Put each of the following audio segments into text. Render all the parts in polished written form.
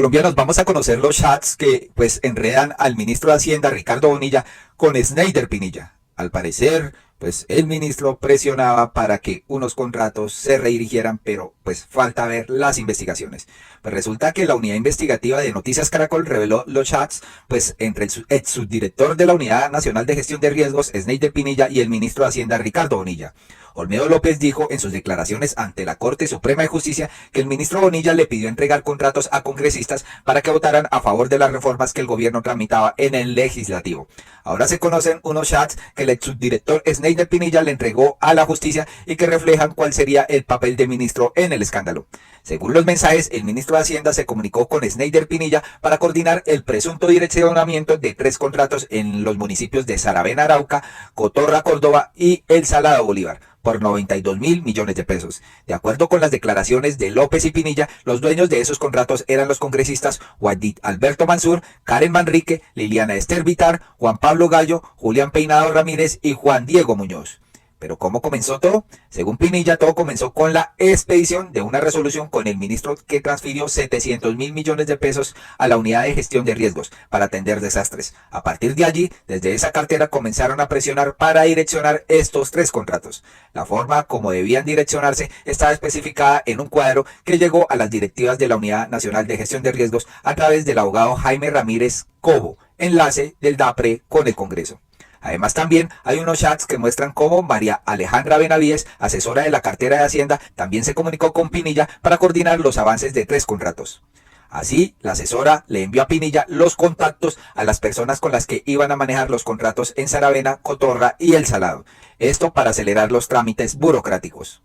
Colombianos, vamos a conocer los chats que pues enredan al ministro de Hacienda, Ricardo Bonilla, con Sneider Pinilla. Al parecer, pues el ministro presionaba para que unos contratos se redirigieran, pero pues falta ver las investigaciones. Pues resulta que la unidad investigativa de Noticias Caracol reveló los chats pues entre el ex subdirector de la Unidad Nacional de Gestión de Riesgos, Sneider Pinilla, y el ministro de Hacienda, Ricardo Bonilla. Olmedo López dijo en sus declaraciones ante la Corte Suprema de Justicia que el ministro Bonilla le pidió entregar contratos a congresistas para que votaran a favor de las reformas que el gobierno tramitaba en el legislativo. Ahora se conocen unos chats que el ex subdirector Sneider Pinilla le entregó a la justicia y que reflejan cuál sería el papel del ministro en el escándalo. Según los mensajes, el ministro de Hacienda se comunicó con Sneider Pinilla para coordinar el presunto direccionamiento de 3 contratos en los municipios de Saravena, Arauca, Cotorra, Córdoba y El Salado, Bolívar, por 92.000 millones de pesos. De acuerdo con las declaraciones de López y Pinilla, los dueños de esos contratos eran los congresistas Guadid Alberto Mansur, Karen Manrique, Liliana Esther Vitar, Juan Pablo Gallo, Julián Peinado Ramírez y Juan Diego Muñoz. ¿Pero cómo comenzó todo? Según Pinilla, todo comenzó con la expedición de una resolución con el ministro que transfirió 700.000 millones de pesos a la Unidad de Gestión de Riesgos para atender desastres. A partir de allí, desde esa cartera comenzaron a presionar para direccionar estos 3 contratos. La forma como debían direccionarse estaba especificada en un cuadro que llegó a las directivas de la Unidad Nacional de Gestión de Riesgos a través del abogado Jaime Ramírez Cobo, enlace del DAPRE con el Congreso. Además también hay unos chats que muestran cómo María Alejandra Benavides, asesora de la cartera de Hacienda, también se comunicó con Pinilla para coordinar los avances de 3 contratos. Así, la asesora le envió a Pinilla los contactos a las personas con las que iban a manejar los contratos en Saravena, Cotorra y El Salado. Esto para acelerar los trámites burocráticos.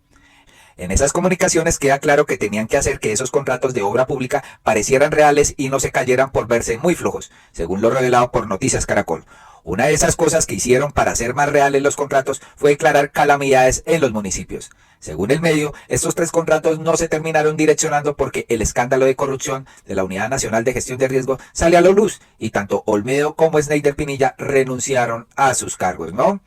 En esas comunicaciones queda claro que tenían que hacer que esos contratos de obra pública parecieran reales y no se cayeran por verse muy flojos, según lo revelado por Noticias Caracol. Una de esas cosas que hicieron para hacer más reales los contratos fue declarar calamidades en los municipios. Según el medio, estos 3 contratos no se terminaron direccionando porque el escándalo de corrupción de la Unidad Nacional de Gestión de Riesgo sale a la luz y tanto Olmedo como Sneider Pinilla renunciaron a sus cargos, ¿no?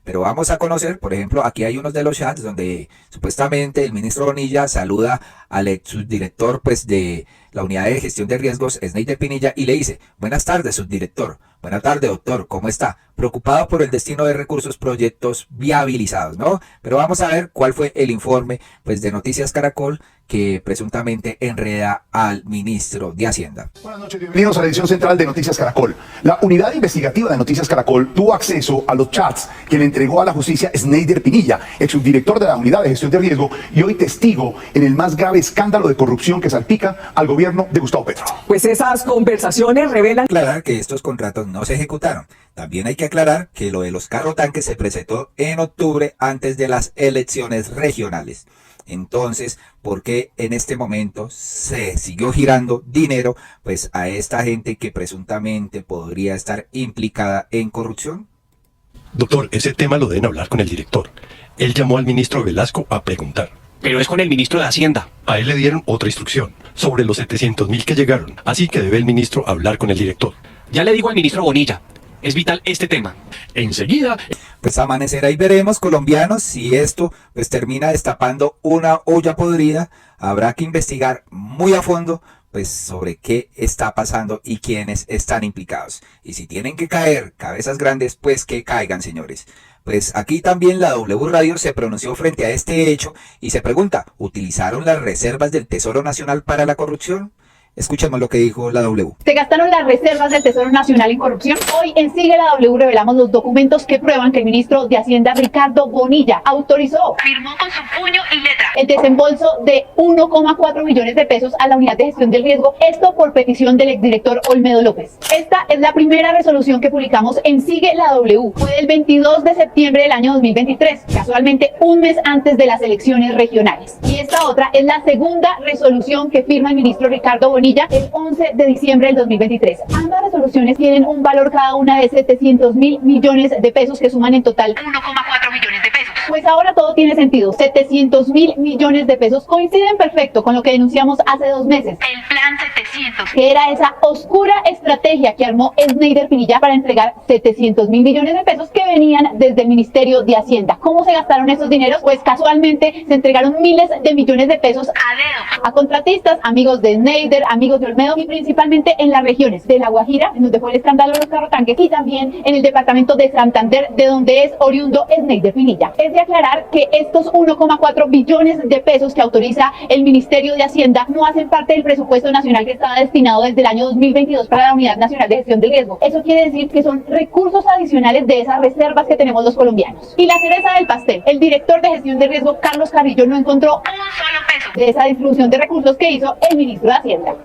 Pero vamos a conocer, por ejemplo, aquí hay unos de los chats donde supuestamente el ministro Bonilla saluda al ex subdirector pues, de la Unidad de Gestión de Riesgos, Sneider Pinilla, y le dice: buenas tardes, subdirector. Buenas tardes, doctor. ¿Cómo está? Preocupado por el destino de recursos, proyectos viabilizados, ¿no? Pero vamos a ver cuál fue el informe pues, de Noticias Caracol que presuntamente enreda al ministro de Hacienda. Buenas noches, bienvenidos a la edición central de Noticias Caracol. La unidad investigativa de Noticias Caracol tuvo acceso a los chats que le entregó a la justicia Sneider Pinilla, ex subdirector de la Unidad de Gestión de Riesgo y hoy testigo en el más grave escándalo de corrupción que salpica al gobierno de Gustavo Petro. Pues esas conversaciones revelan... Aclarar que estos contratos no se ejecutaron. También hay que aclarar que lo de los carro tanques se presentó en octubre antes de las elecciones regionales. Entonces, ¿por qué en este momento se siguió girando dinero pues a esta gente que presuntamente podría estar implicada en corrupción? Doctor, ese tema lo deben hablar con el director. Él llamó al ministro Velasco a preguntar. Pero es con el ministro de Hacienda. A él le dieron otra instrucción sobre los 700.000 que llegaron, así que debe el ministro hablar con el director. Ya le digo al ministro Bonilla, es vital este tema. Enseguida... Pues amanecerá y veremos, colombianos, si esto pues termina destapando una olla podrida. Habrá que investigar muy a fondo pues sobre qué está pasando y quiénes están implicados. Y si tienen que caer cabezas grandes, pues que caigan, señores. Pues aquí también la W Radio se pronunció frente a este hecho y se pregunta: ¿utilizaron las reservas del Tesoro Nacional para la corrupción? Escuchemos lo que dijo la W. Se gastaron las reservas del Tesoro Nacional en corrupción. Hoy en Sigue la W revelamos los documentos que prueban que el ministro de Hacienda, Ricardo Bonilla, autorizó, firmó con su puño y letra, el desembolso de 1,4 millones de pesos a la Unidad de Gestión del Riesgo, esto por petición del exdirector Olmedo López. Esta es la primera resolución que publicamos en Sigue la W. Fue el 22 de septiembre del año 2023, casualmente un mes antes de las elecciones regionales. Y esta otra es la segunda resolución que firma el ministro Ricardo Bonilla el 11 de diciembre del 2023. Ambas resoluciones tienen un valor cada una de 700.000 millones de pesos que suman en total 1,4 millones de pesos. Pues ahora todo tiene sentido. 700.000 millones de pesos coinciden perfecto con lo que denunciamos hace 2 meses. El plan documentos, que era esa oscura estrategia que armó Snyder Pinilla para entregar 700.000 millones de pesos que venían desde el Ministerio de Hacienda. ¿Cómo se gastaron esos dineros? Pues casualmente se entregaron miles de millones de pesos a dedo a contratistas, amigos de Snyder, amigos de Olmedo, y principalmente en las regiones de La Guajira, en donde fue el escándalo de los carrotanques, y también en el departamento de Santander, de donde es oriundo Snyder Pinilla. Es de aclarar que estos 1,4 billones de pesos que autoriza el Ministerio de Hacienda no hacen parte del presupuesto nacional que estaba destinado desde el año 2022 para la Unidad Nacional de Gestión del Riesgo. Eso quiere decir que son recursos adicionales de esas reservas que tenemos los colombianos. Y la cereza del pastel, el director de Gestión de Riesgo, Carlos Carrillo, no encontró un solo peso de esa distribución de recursos que hizo el ministro de Hacienda.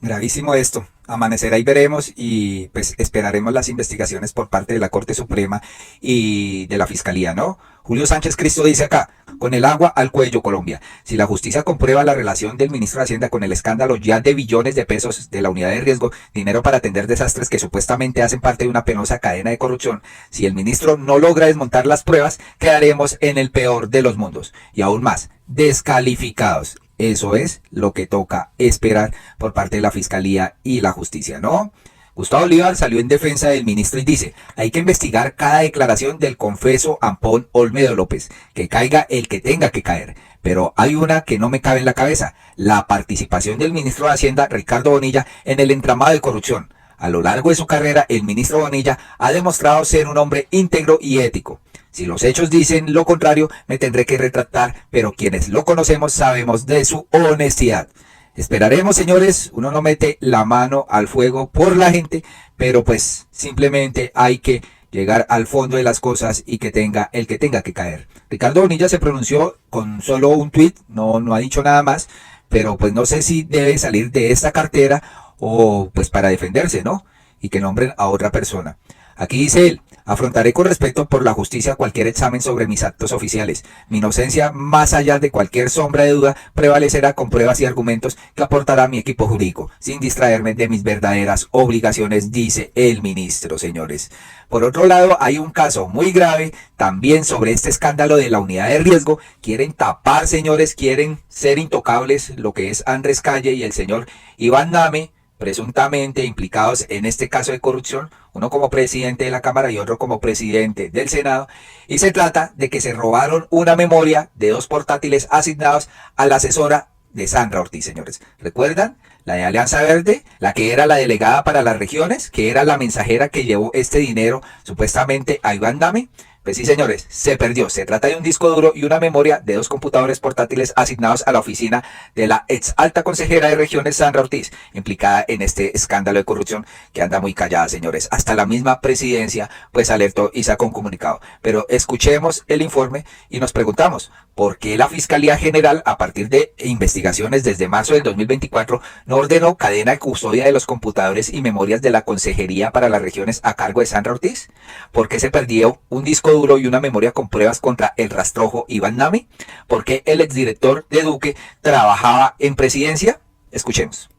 Gravísimo esto. Amanecerá y veremos, y pues esperaremos las investigaciones por parte de la Corte Suprema y de la Fiscalía, ¿no? Julio Sánchez Cristo dice acá: con el agua al cuello, Colombia. Si la justicia comprueba la relación del ministro de Hacienda con el escándalo ya de billones de pesos de la unidad de riesgo, dinero para atender desastres que supuestamente hacen parte de una penosa cadena de corrupción, si el ministro no logra desmontar las pruebas, quedaremos en el peor de los mundos. Y aún más, descalificados. Eso es lo que toca esperar por parte de la Fiscalía y la Justicia, ¿no? Gustavo Bolívar salió en defensa del ministro y dice: hay que investigar cada declaración del confeso Ampón Olmedo López, que caiga el que tenga que caer. Pero hay una que no me cabe en la cabeza: la participación del ministro de Hacienda, Ricardo Bonilla, en el entramado de corrupción. A lo largo de su carrera, el ministro Bonilla ha demostrado ser un hombre íntegro y ético. Si los hechos dicen lo contrario, me tendré que retractar, pero quienes lo conocemos sabemos de su honestidad. Esperaremos, señores. Uno no mete la mano al fuego por la gente, pero pues simplemente hay que llegar al fondo de las cosas y que tenga el que tenga que caer. Ricardo Bonilla se pronunció con solo un tuit, no ha dicho nada más, pero pues no sé si debe salir de esta cartera o pues para defenderse, ¿no? Y que nombren a otra persona. Aquí dice él: afrontaré con respeto por la justicia cualquier examen sobre mis actos oficiales. Mi inocencia, más allá de cualquier sombra de duda, prevalecerá con pruebas y argumentos que aportará mi equipo jurídico, sin distraerme de mis verdaderas obligaciones, dice el ministro, señores. Por otro lado, hay un caso muy grave también sobre este escándalo de la unidad de riesgo. Quieren tapar, señores, quieren ser intocables lo que es Andrés Calle y el señor Iván Name, presuntamente implicados en este caso de corrupción, uno como presidente de la Cámara y otro como presidente del Senado, y se trata de que se robaron una memoria de 2 portátiles asignados a la asesora de Sandra Ortiz, señores. ¿Recuerdan? La de Alianza Verde, la que era la delegada para las regiones, que era la mensajera que llevó este dinero supuestamente a Iván Name. Pues sí, señores, se perdió. Se trata de un disco duro y una memoria de 2 computadores portátiles asignados a la oficina de la ex alta consejera de regiones Sandra Ortiz, implicada en este escándalo de corrupción que anda muy callada, señores. Hasta la misma presidencia pues alertó y sacó un comunicado. Pero escuchemos el informe y nos preguntamos: ¿por qué la Fiscalía General, a partir de investigaciones desde marzo del 2024, no ordenó cadena de custodia de los computadores y memorias de la Consejería para las Regiones a cargo de Sandra Ortiz? ¿Por qué se perdió un disco duro y una memoria con pruebas contra el rastrojo Iván Name? ¿Por qué el exdirector de Duque trabajaba en presidencia? Escuchemos.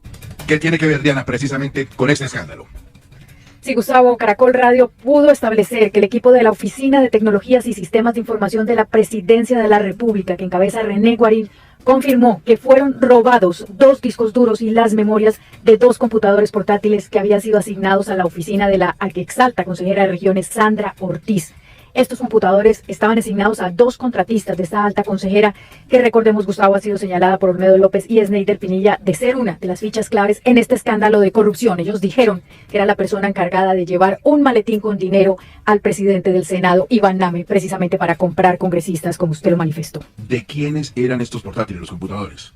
¿Qué tiene que ver, Diana, precisamente con este escándalo? Sí, Gustavo, Caracol Radio pudo establecer que el equipo de la Oficina de Tecnologías y Sistemas de Información de la Presidencia de la República, que encabeza René Guarín, confirmó que fueron robados 2 discos duros y las memorias de 2 computadores portátiles que habían sido asignados a la oficina de la exalta consejera de regiones Sandra Ortiz. Estos computadores estaban asignados a 2 contratistas de esta alta consejera que, recordemos, Gustavo, ha sido señalada por Olmedo López y Snyder Pinilla de ser una de las fichas claves en este escándalo de corrupción. Ellos dijeron que era la persona encargada de llevar un maletín con dinero al presidente del Senado, Iván Name, precisamente para comprar congresistas, como usted lo manifestó. ¿De quiénes eran estos portátiles, los computadores?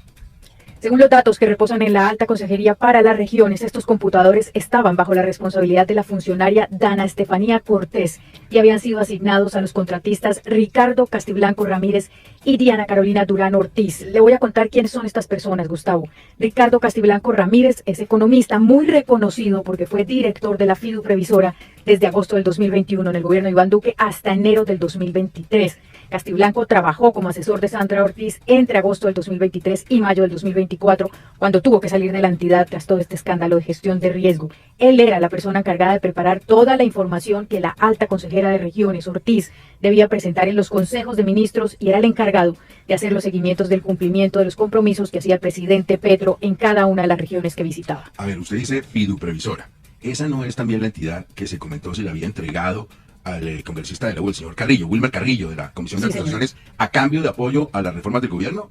Según los datos que reposan en la Alta Consejería para las Regiones, estos computadores estaban bajo la responsabilidad de la funcionaria Dana Estefanía Cortés y habían sido asignados a los contratistas Ricardo Castiblanco Ramírez y Diana Carolina Durán Ortiz. Le voy a contar quiénes son estas personas, Gustavo. Ricardo Castiblanco Ramírez es economista muy reconocido porque fue director de la Fidu Previsora desde agosto del 2021 en el gobierno de Iván Duque hasta enero del 2023. Castiblanco trabajó como asesor de Sandra Ortiz entre agosto del 2023 y mayo del 2024, cuando tuvo que salir de la entidad tras todo este escándalo de gestión de riesgo. Él era la persona encargada de preparar toda la información que la alta consejera de regiones, Ortiz, debía presentar en los consejos de ministros y era el encargado de hacer los seguimientos del cumplimiento de los compromisos que hacía el presidente Petro en cada una de las regiones que visitaba. A ver, usted dice fiduprevisora. ¿Esa no es también la entidad que se comentó se le había entregado al congresista de la U, el señor Carrillo, Wilmer Carrillo, de la Comisión de Acusaciones, a cambio de apoyo a las reformas del gobierno?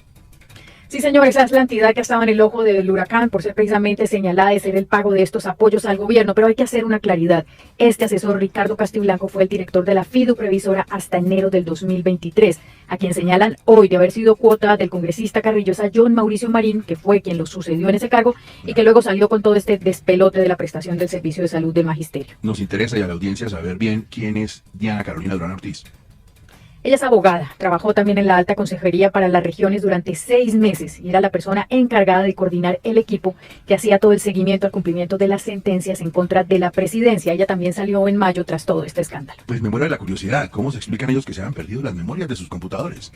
Sí, señor, esa es la entidad que estaba en el ojo del huracán por ser precisamente señalada de ser el pago de estos apoyos al gobierno, pero hay que hacer una claridad. Este asesor, Ricardo Castiblanco, fue el director de la fiduprevisora hasta enero del 2023, a quien señalan hoy de haber sido cuota del congresista Carrillo, a John Mauricio Marín, que fue quien lo sucedió en ese cargo y que luego salió con todo este despelote de la prestación del servicio de salud del magisterio. Nos interesa y a la audiencia saber bien quién es Diana Carolina Durán Ortiz. Ella es abogada, trabajó también en la alta consejería para las regiones durante 6 meses y era la persona encargada de coordinar el equipo que hacía todo el seguimiento al cumplimiento de las sentencias en contra de la presidencia. Ella también salió en mayo tras todo este escándalo. Pues me muero de la curiosidad, ¿cómo se explican ellos que se han perdido las memorias de sus computadores?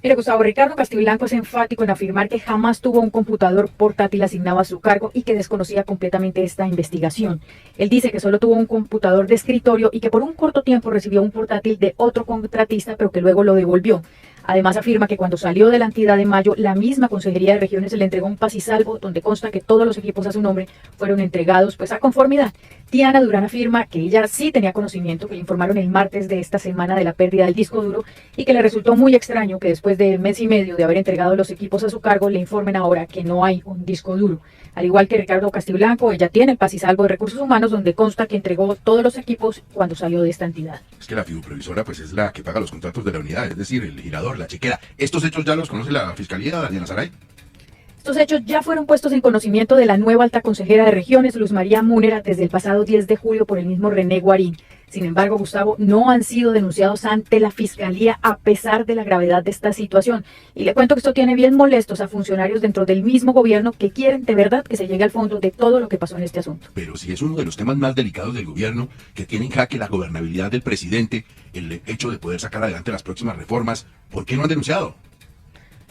Mire, Gustavo, Ricardo Castiblanco es enfático en afirmar que jamás tuvo un computador portátil asignado a su cargo y que desconocía completamente esta investigación. Él dice que solo tuvo un computador de escritorio y que por un corto tiempo recibió un portátil de otro contratista, pero que luego lo devolvió. Además afirma que cuando salió de la entidad de mayo, la misma Consejería de Regiones le entregó un paz y salvo donde consta que todos los equipos a su nombre fueron entregados pues a conformidad. Diana Durán afirma que ella sí tenía conocimiento, que le informaron el martes de esta semana de la pérdida del disco duro y que le resultó muy extraño que después de mes y medio de haber entregado los equipos a su cargo le informen ahora que no hay un disco duro. Al igual que Ricardo Castiblanco, ella tiene el paz y salvo de Recursos Humanos donde consta que entregó todos los equipos cuando salió de esta entidad. Es que la fiduprevisora pues es la que paga los contratos de la unidad, es decir, el girador, la chequera. ¿Estos hechos ya los conoce la Fiscalía, Daniela Saray? Estos hechos ya fueron puestos en conocimiento de la nueva alta consejera de regiones, Luz María Múnera, desde el pasado 10 de julio por el mismo René Guarín. Sin embargo, Gustavo, no han sido denunciados ante la Fiscalía a pesar de la gravedad de esta situación. Y le cuento que esto tiene bien molestos a funcionarios dentro del mismo gobierno que quieren de verdad que se llegue al fondo de todo lo que pasó en este asunto. Pero si es uno de los temas más delicados del gobierno, que tiene en jaque la gobernabilidad del presidente, el hecho de poder sacar adelante las próximas reformas, ¿por qué no han denunciado?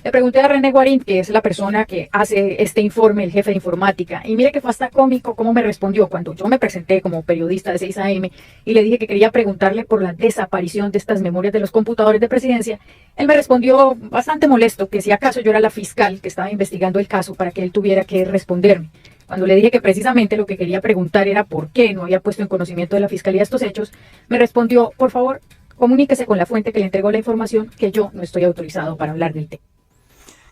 Le pregunté a René Guarín, que es la persona que hace este informe, el jefe de informática, y mire que fue hasta cómico cómo me respondió cuando yo me presenté como periodista de 6 AM y le dije que quería preguntarle por la desaparición de estas memorias de los computadores de presidencia. Él me respondió bastante molesto que si acaso yo era la fiscal que estaba investigando el caso para que él tuviera que responderme. Cuando le dije que precisamente lo que quería preguntar era por qué no había puesto en conocimiento de la Fiscalía estos hechos, me respondió, por favor, comuníquese con la fuente que le entregó la información, que yo no estoy autorizado para hablar del tema.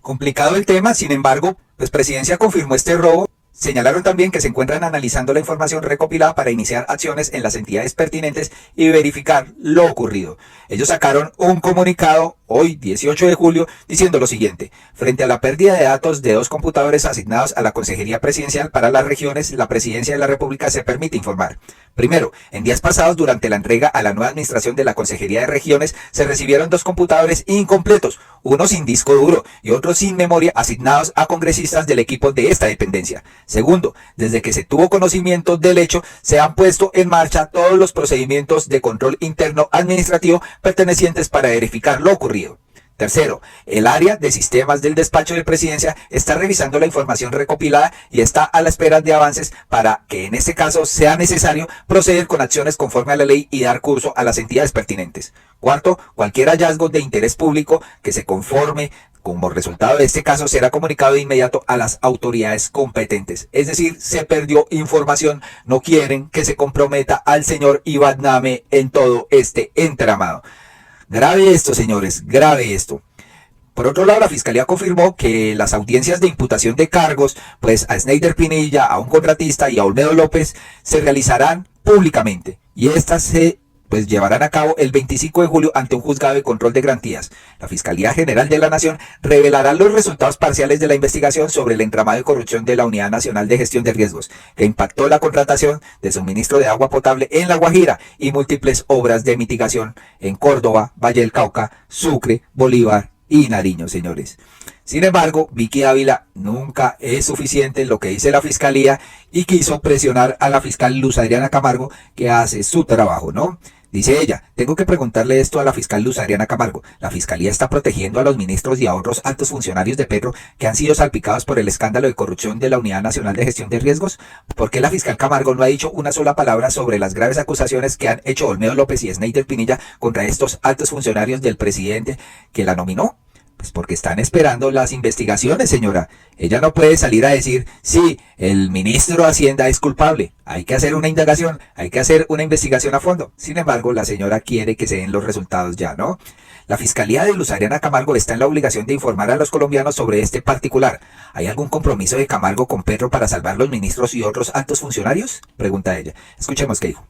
Complicado el tema, sin embargo, pues Presidencia confirmó este robo. Señalaron también que se encuentran analizando la información recopilada para iniciar acciones en las entidades pertinentes y verificar lo ocurrido. Ellos sacaron un comunicado hoy, 18 de julio, diciendo lo siguiente: frente a la pérdida de datos de 2 computadores asignados a la Consejería Presidencial para las regiones, la Presidencia de la República se permite informar. Primero, en días pasados, durante la entrega a la nueva administración de la Consejería de Regiones, se recibieron 2 computadores incompletos, uno sin disco duro y otro sin memoria, asignados a congresistas del equipo de esta dependencia. Segundo, desde que se tuvo conocimiento del hecho, se han puesto en marcha todos los procedimientos de control interno administrativo pertenecientes para verificar lo ocurrido. Tercero, el área de sistemas del despacho de presidencia está revisando la información recopilada y está a la espera de avances para que en este caso sea necesario proceder con acciones conforme a la ley y dar curso a las entidades pertinentes. Cuarto, cualquier hallazgo de interés público que se conforme como resultado de este caso será comunicado de inmediato a las autoridades competentes. Es decir, se perdió información, no quieren que se comprometa al señor Iván Name en todo este entramado. Grave esto, señores, grave esto. Por otro lado, la Fiscalía confirmó que las audiencias de imputación de cargos, pues a Sneider Pinilla, a un contratista y a Olmedo López, se realizarán públicamente. Y estas se llevarán a cabo el 25 de julio ante un juzgado de control de garantías. La Fiscalía General de la Nación revelará los resultados parciales de la investigación sobre el entramado de corrupción de la Unidad Nacional de Gestión de Riesgos, que impactó la contratación de suministro de agua potable en La Guajira y múltiples obras de mitigación en Córdoba, Valle del Cauca, Sucre, Bolívar y Nariño, señores. Sin embargo, Vicky Ávila nunca es suficiente en lo que dice la Fiscalía y quiso presionar a la fiscal Luz Adriana Camargo, que hace su trabajo, ¿no? Dice ella, tengo que preguntarle esto a la fiscal Luz Adriana Camargo. La fiscalía está protegiendo a los ministros y a otros altos funcionarios de Petro que han sido salpicados por el escándalo de corrupción de la Unidad Nacional de Gestión de Riesgos. ¿Por qué la fiscal Camargo no ha dicho una sola palabra sobre las graves acusaciones que han hecho Olmedo López y Sneider Pinilla contra estos altos funcionarios del presidente que la nominó? Pues porque están esperando las investigaciones, señora. Ella no puede salir a decir, sí, el ministro de Hacienda es culpable. Hay que hacer una indagación, hay que hacer una investigación a fondo. Sin embargo, la señora quiere que se den los resultados ya, ¿no? La Fiscalía de Luz Adriana Camargo está en la obligación de informar a los colombianos sobre este particular. ¿Hay algún compromiso de Camargo con Petro para salvar los ministros y otros altos funcionarios? Pregunta ella. Escuchemos qué dijo.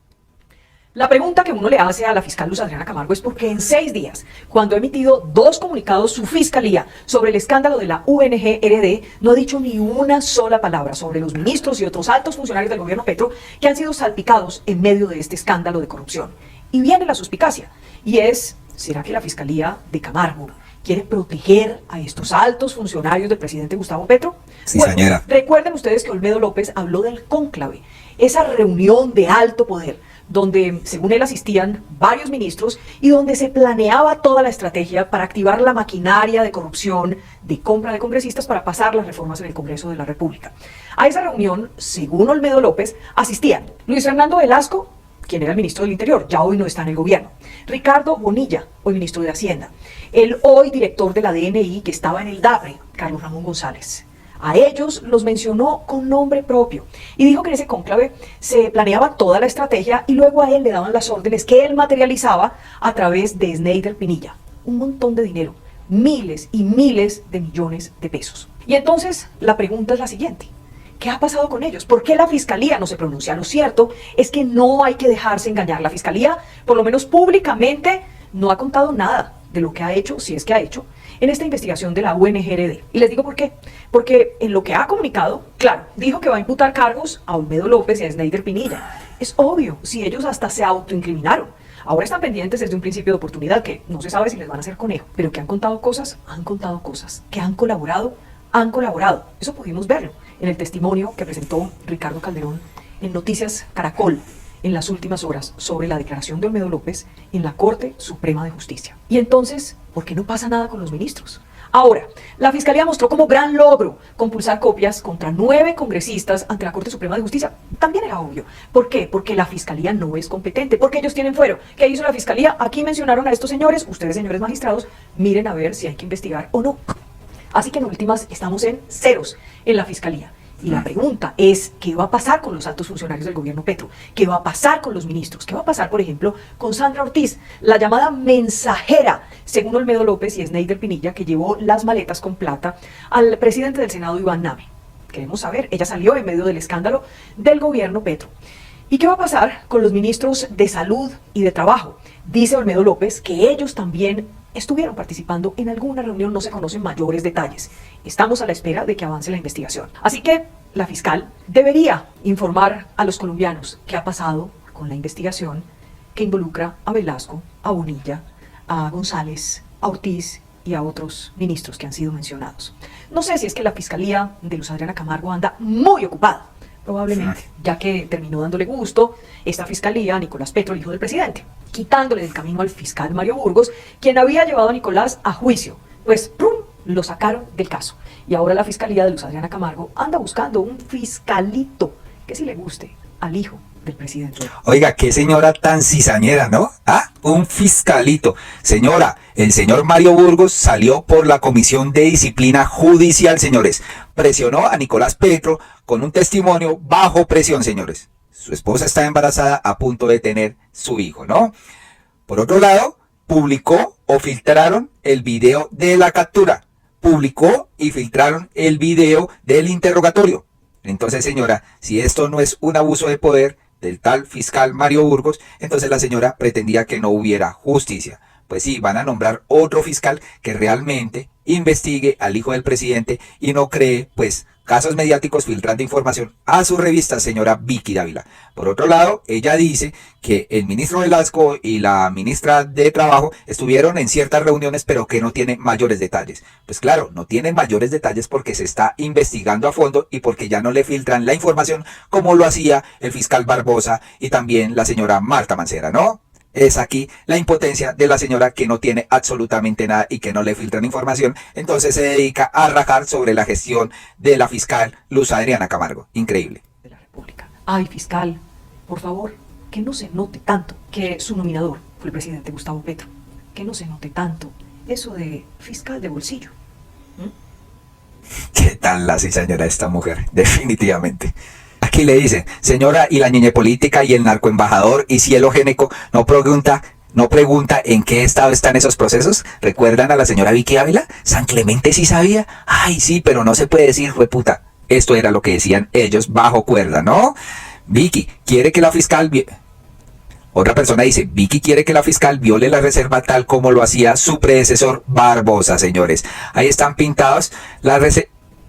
La pregunta que uno le hace a la fiscal Luz Adriana Camargo es por qué en 6 días, cuando ha emitido 2 comunicados su fiscalía sobre el escándalo de la UNG-RD, no ha dicho ni una sola palabra sobre los ministros y otros altos funcionarios del gobierno Petro que han sido salpicados en medio de este escándalo de corrupción. Y viene la suspicacia, y es, ¿será que la fiscalía de Camargo quiere proteger a estos altos funcionarios del presidente Gustavo Petro? Sí, bueno, señora. Recuerden ustedes que Olmedo López habló del cónclave, esa reunión de alto poder, donde según él asistían varios ministros y donde se planeaba toda la estrategia para activar la maquinaria de corrupción, de compra de congresistas para pasar las reformas en el Congreso de la República. A esa reunión, según Olmedo López, asistían Luis Fernando Velasco, quien era el ministro del Interior, ya hoy no está en el gobierno, Ricardo Bonilla, hoy ministro de Hacienda, el hoy director de la DNI que estaba en el DAPRE, Carlos Ramón González. A ellos los mencionó con nombre propio y dijo que en ese cónclave se planeaba toda la estrategia y luego a él le daban las órdenes que él materializaba a través de Sneider Pinilla. Un montón de dinero, miles y miles de millones de pesos. Y entonces la pregunta es la siguiente. ¿Qué ha pasado con ellos? ¿Por qué la fiscalía no se pronuncia? Lo cierto es que no hay que dejarse engañar. La fiscalía, por lo menos públicamente, no ha contado nada de lo que ha hecho, si es que ha hecho, en esta investigación de la UNG-RD. Y les digo por qué. Porque en lo que ha comunicado, claro, dijo que va a imputar cargos a Olmedo López y a Sneider Pinilla. Es obvio, si ellos hasta se autoincriminaron. Ahora están pendientes desde un principio de oportunidad que no se sabe si les van a hacer conejo, pero que han contado cosas, que han colaborado. Eso pudimos verlo en el testimonio que presentó Ricardo Calderón en Noticias Caracol en las últimas horas sobre la declaración de Olmedo López en la Corte Suprema de Justicia. Y entonces, ¿por qué no pasa nada con los ministros? Ahora, la Fiscalía mostró como gran logro compulsar copias contra 9 congresistas ante la Corte Suprema de Justicia. También era obvio. ¿Por qué? Porque la Fiscalía no es competente, porque ellos tienen fuero. ¿Qué hizo la Fiscalía? Aquí mencionaron a estos señores, ustedes señores magistrados, miren a ver si hay que investigar o no. Así que en últimas estamos en ceros en la Fiscalía. Y la pregunta es, ¿qué va a pasar con los altos funcionarios del gobierno Petro? ¿Qué va a pasar con los ministros? ¿Qué va a pasar, por ejemplo, con Sandra Ortiz, la llamada mensajera, según Olmedo López y Sneider Pinilla, que llevó las maletas con plata al presidente del Senado, Iván Name? Queremos saber, ella salió en medio del escándalo del gobierno Petro. ¿Y qué va a pasar con los ministros de Salud y de Trabajo? Dice Olmedo López que ellos también estuvieron participando en alguna reunión, no se conocen mayores detalles. Estamos a la espera de que avance la investigación. Así que la fiscal debería informar a los colombianos qué ha pasado con la investigación que involucra a Velasco, a Bonilla, a González, a Ortiz y a otros ministros que han sido mencionados. No sé si es que la fiscalía de Luz Adriana Camargo anda muy ocupada, probablemente, ya que terminó dándole gusto esta fiscalía a Nicolás Petro, el hijo del presidente, quitándole del camino al fiscal Mario Burgos, quien había llevado a Nicolás a juicio. Pues ¡prum!, lo sacaron del caso. Y ahora la fiscalía de Luz Adriana Camargo anda buscando un fiscalito que sí le guste al hijo del presidente. Oiga, qué señora tan cizañera, ¿no? Ah, un fiscalito. Señora, el señor Mario Burgos salió por la Comisión de Disciplina Judicial, señores. Presionó a Nicolás Petro con un testimonio bajo presión, señores. Su esposa está embarazada a punto de tener su hijo, ¿no? Por otro lado, publicó o filtraron el video de la captura. Publicó y filtraron el video del interrogatorio. Entonces, señora, si esto no es un abuso de poder del tal fiscal Mario Burgos, entonces la señora pretendía que no hubiera justicia. Pues sí, van a nombrar otro fiscal que realmente investigue al hijo del presidente y no cree, pues, casos mediáticos filtrando información a su revista, señora Vicky Dávila. Por otro lado, ella dice que el ministro Velasco y la ministra de Trabajo estuvieron en ciertas reuniones, pero que no tiene mayores detalles. Pues claro, no tienen mayores detalles porque se está investigando a fondo y porque ya no le filtran la información como lo hacía el fiscal Barbosa y también la señora Marta Mancera, ¿no? Es aquí la impotencia de la señora que no tiene absolutamente nada y que no le filtran información, entonces se dedica a rajar sobre la gestión de la fiscal Luz Adriana Camargo. Increíble. De la República. Ay, fiscal, por favor, que no se note tanto que su nominador fue el presidente Gustavo Petro. Que no se note tanto eso de fiscal de bolsillo. ¿Qué tal la cizañera esta mujer? Definitivamente. Aquí le dicen, señora, y la niña política y el narcoembajador y cielo génico no pregunta en qué estado están esos procesos. ¿Recuerdan a la señora Vicky Ávila? San Clemente sí sabía. Ay, sí, pero no se puede decir, jueputa. Esto era lo que decían ellos bajo cuerda, ¿no? Vicky quiere que la fiscal... Otra persona dice, Vicky quiere que la fiscal viole la reserva tal como lo hacía su predecesor Barbosa, señores. Ahí están pintados la reserva.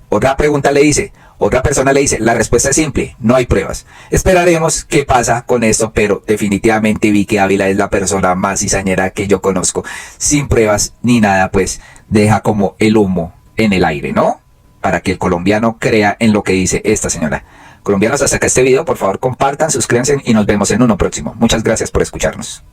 Otra persona le dice, la respuesta es simple, no hay pruebas. Esperaremos qué pasa con esto, pero definitivamente Vicky Ávila es la persona más cizañera que yo conozco. Sin pruebas ni nada, pues deja como el humo en el aire, ¿no? Para que el colombiano crea en lo que dice esta señora. Colombianos, hasta acá este video, por favor compartan, suscríbanse y nos vemos en uno próximo. Muchas gracias por escucharnos.